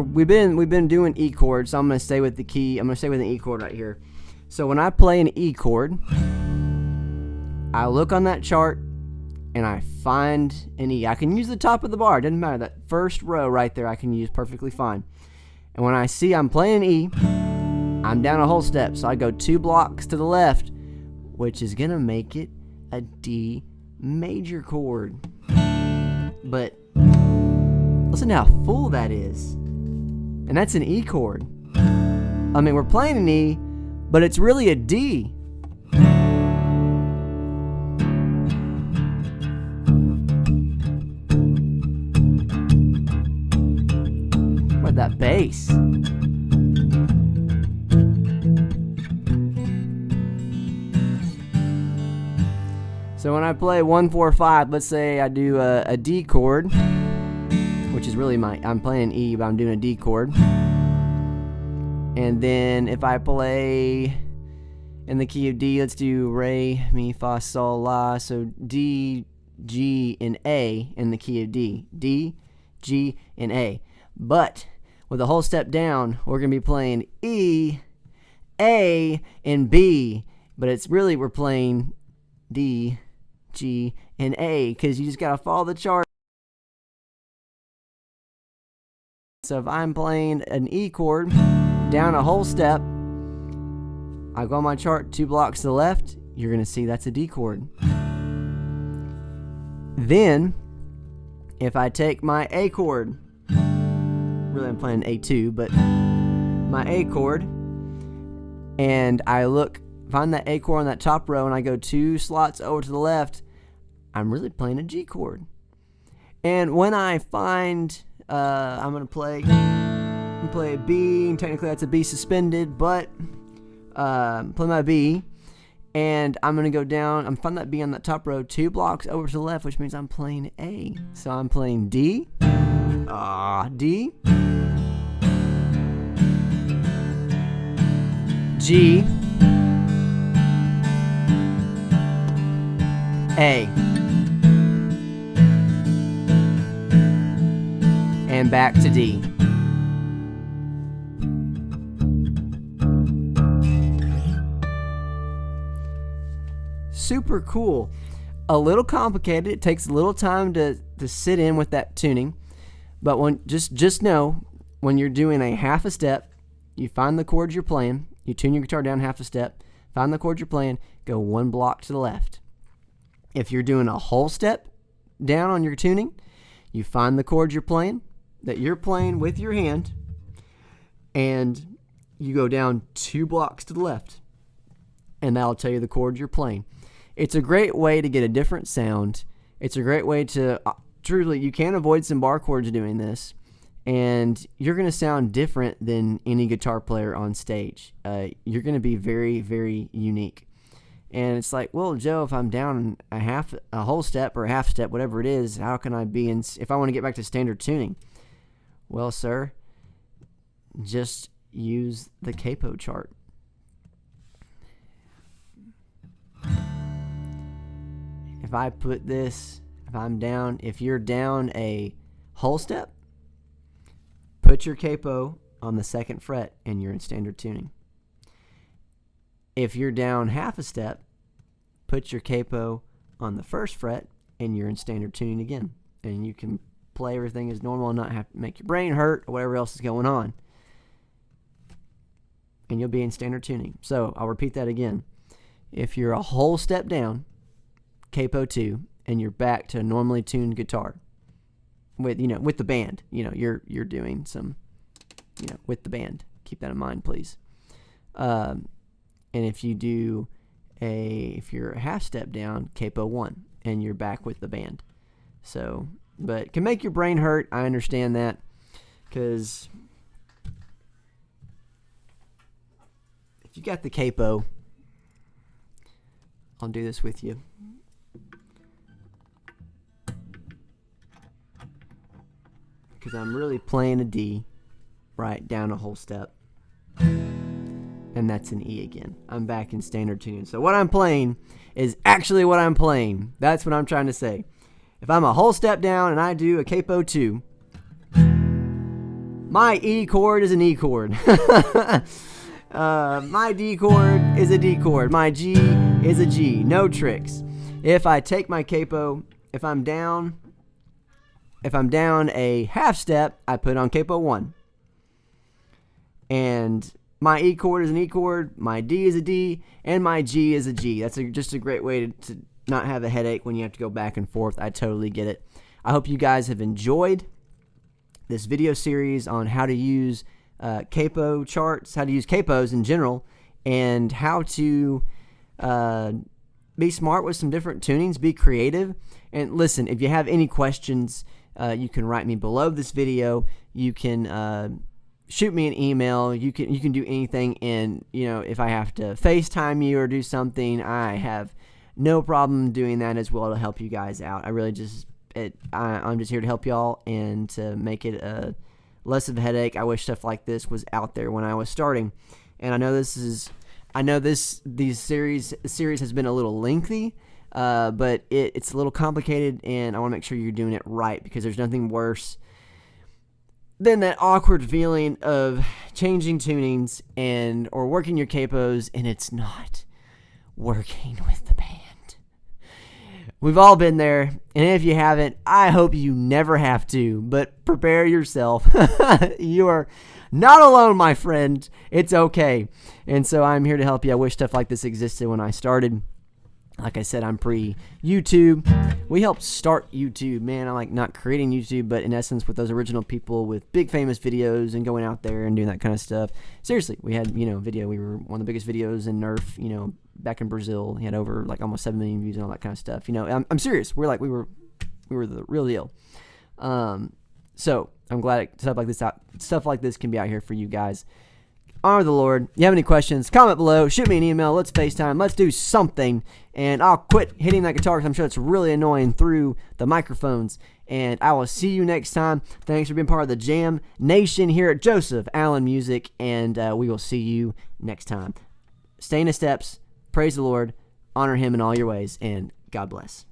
we've been doing E chords, so I'm gonna stay with the key. I'm gonna stay with an E chord right here. So when I play an E chord, I look on that chart and I find an E. I can use the top of the bar. It doesn't matter. That first row right there I can use perfectly fine. And when I see I'm playing an E, I'm down a whole step. So I go 2 blocks to the left, which is gonna make it a D major chord. But listen to how full that is. And that's an E chord. I mean, we're playing an E, but it's really a D. What that bass. So when I play 1, 4, 5, let's say I do a D chord, which is really I'm playing an E, but I'm doing a D chord. And then if I play in the key of D, let's do Re, Mi, Fa, Sol, La. So D, G, and A in the key of D. D, G, and A. But with a whole step down, we're going to be playing E, A, and B. But it's really we're playing D, G, and A, because you just got to follow the chart. So if I'm playing an E chord down a whole step, I go on my chart 2 blocks to the left, you're going to see that's a D chord. Then, if I take my A chord, really I'm playing A2, but my A chord, and I find that A chord on that top row, and I go 2 slots over to the left, I'm really playing a G chord. And when I find I'm going to play a B, and technically that's a B suspended, but play my B, and I'm going to go down, I'm find that B on that top row 2 blocks over to the left, which means I'm playing A. So I'm playing D, D, G, A, and back to D. Super cool. A little complicated. It takes a little time to sit in with that tuning. But just know, when you're doing a half a step, you find the chords you're playing, you tune your guitar down half a step, find the chords you're playing, go 1 block to the left. If you're doing a whole step down on your tuning, you find the chords you're playing, that you're playing with your hand, and you go down 2 blocks to the left, and that'll tell you the chords you're playing. It's a great way to get a different sound. It's a great way to, truly, you can avoid some bar chords doing this, and you're going to sound different than any guitar player on stage. You're going to be very, very unique. And it's like, well, Joe, if I'm down a whole step or a half step, whatever it is, how can I be if I want to get back to standard tuning? Well, sir, just use the capo chart. If you're down a whole step, put your capo on the 2nd fret and you're in standard tuning. If you're down half a step, put your capo on the 1st fret and you're in standard tuning again. And you can play everything as normal and not have to make your brain hurt or whatever else is going on. And you'll be in standard tuning. So I'll repeat that again. If you're a whole step down, capo 2, and you're back to a normally tuned guitar with the band. You're doing some, with the band. Keep that in mind, please. And if you're a half step down, capo 1, and you're back with the band. So, but it can make your brain hurt. I understand that, because if you got the capo, I'll do this with you. Because I'm really playing a D, right, down a whole step. And that's an E again. I'm back in standard tuning. So what I'm playing is actually what I'm playing. That's what I'm trying to say. If I'm a whole step down and I do a capo 2, My E chord is an E chord. My D chord is a D chord. My G is a G. No tricks. If I take my capo, if I'm down a half step, I put on capo 1. And my E chord is an E chord, my D is a D, and my G is a G. That's just a great way to not have a headache when you have to go back and forth. I totally get it. I hope you guys have enjoyed this video series on how to use capo charts, how to use capos in general, and how to be smart with some different tunings, be creative. And listen, if you have any questions, you can write me below this video. You can shoot me an email. You can do anything. And if I have to FaceTime you or do something, I have no problem doing that as well to help you guys out. I really I'm just here to help y'all and to make it less of a headache. I wish stuff like this was out there when I was starting. And I know this series has been a little lengthy, but it's a little complicated, and I want to make sure you're doing it right, because there's nothing worse than that awkward feeling of changing tunings or working your capos and it's not working with the band. We've all been there, and if you haven't, I hope you never have to, but prepare yourself. You are not alone, my friend. It's okay. And so I'm here to help you. I wish stuff like this existed when I started. Like I said, I'm pre-YouTube. We helped start YouTube, man. I like not creating YouTube, but in essence with those original people with big famous videos and going out there and doing that kind of stuff. Seriously, we had, video. We were one of the biggest videos in Nerf, back in Brazil. He had over like almost 7 million views and all that kind of stuff. I'm serious. We were the real deal. So I'm glad stuff like this can be out here for you guys. Honor the Lord. You have any questions, comment below, shoot me an email, let's FaceTime, let's do something, and I'll quit hitting that guitar because I'm sure it's really annoying through the microphones. And I will see you next time. Thanks for being part of the Jam Nation here at Joseph Allen Music, and we will see you next time. Stay in the steps, praise the Lord, honor Him in all your ways, and God bless.